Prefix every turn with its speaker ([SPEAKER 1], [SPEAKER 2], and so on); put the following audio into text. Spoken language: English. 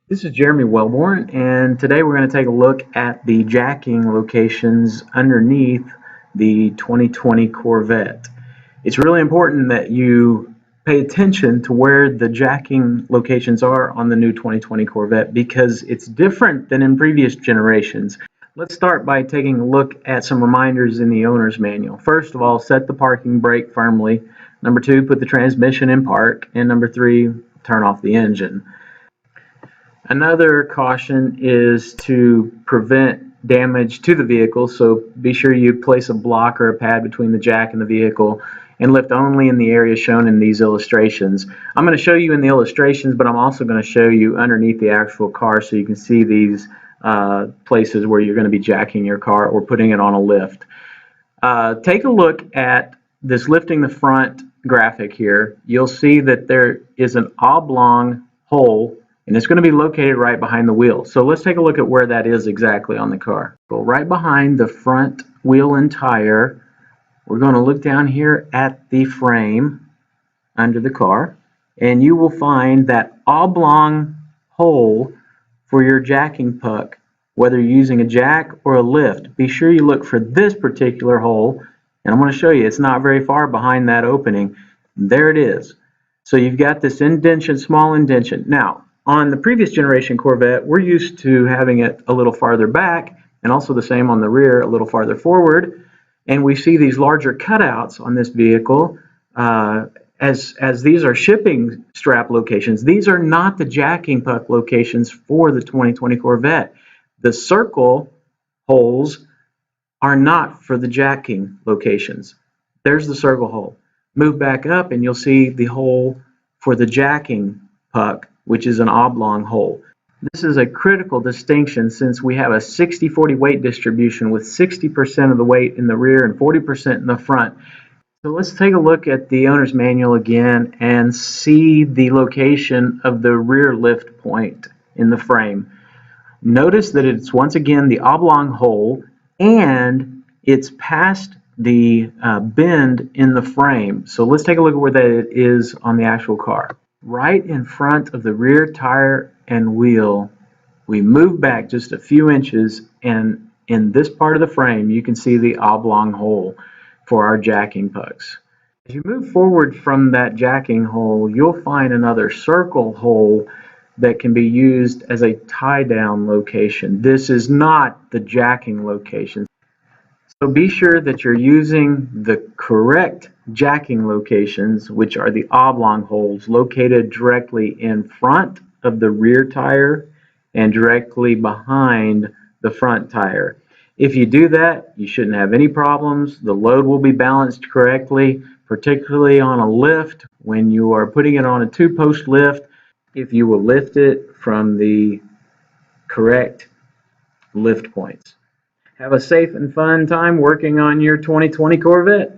[SPEAKER 1] This is Jeremy Wellborn, and today we're going to take a look at the jacking locations underneath the 2020 Corvette. It's really important that you pay attention to where the jacking locations are on the new 2020 Corvette because it's different than in previous generations. Let's start by taking a look at some reminders in the owner's manual. First of all, set the parking brake firmly. Number 2, put the transmission in park. And number 3, turn off the engine. Another caution is to prevent damage to the vehicle, so be sure you place a block or a pad between the jack and the vehicle and lift only in the area shown in these illustrations. I'm going to show you in the illustrations, but I'm also going to show you underneath the actual car so you can see these places where you're going to be jacking your car or putting it on a lift. Take a look at this lifting the front graphic here. You'll see that there is an oblong hole, and it's going to be located right behind the wheel. So let's take a look at where that is exactly on the car. Go right behind the front wheel and tire. We're going to look down here at the frame under the car, and you will find that oblong hole for your jacking puck, whether you're using a jack or a lift. Be sure you look for this particular hole, and I'm going to show you it's not very far behind that opening. There it is. So you've got this indentation, small indentation. Now, on the previous generation Corvette, we're used to having it a little farther back, and also the same on the rear, a little farther forward. And we see these larger cutouts on this vehicle as these are shipping strap locations. These are not the jacking puck locations for the 2020 Corvette. The circle holes are not for the jacking locations. There's the circle hole. Move back up and you'll see the hole for the jacking puck, which is an oblong hole. This is a critical distinction since we have a 60-40 weight distribution with 60% of the weight in the rear and 40% in the front. So let's take a look at the owner's manual again and see the location of the rear lift point in the frame. Notice that it's once again the oblong hole and it's past the bend in the frame. So let's take a look at where that is on the actual car. Right in front of the rear tire and wheel, we move back just a few inches, and in this part of the frame you can see the oblong hole for our jacking pucks. As you move forward from that jacking hole, you'll find another circle hole that can be used as a tie-down location. This is not the jacking location. So be sure that you're using the correct jacking locations, which are the oblong holes located directly in front of the rear tire and directly behind the front tire. If you do that, you shouldn't have any problems. The load will be balanced correctly, particularly on a lift. When you are putting it on a two-post lift, if you will lift it from the correct lift points. Have a safe and fun time working on your 2020 Corvette.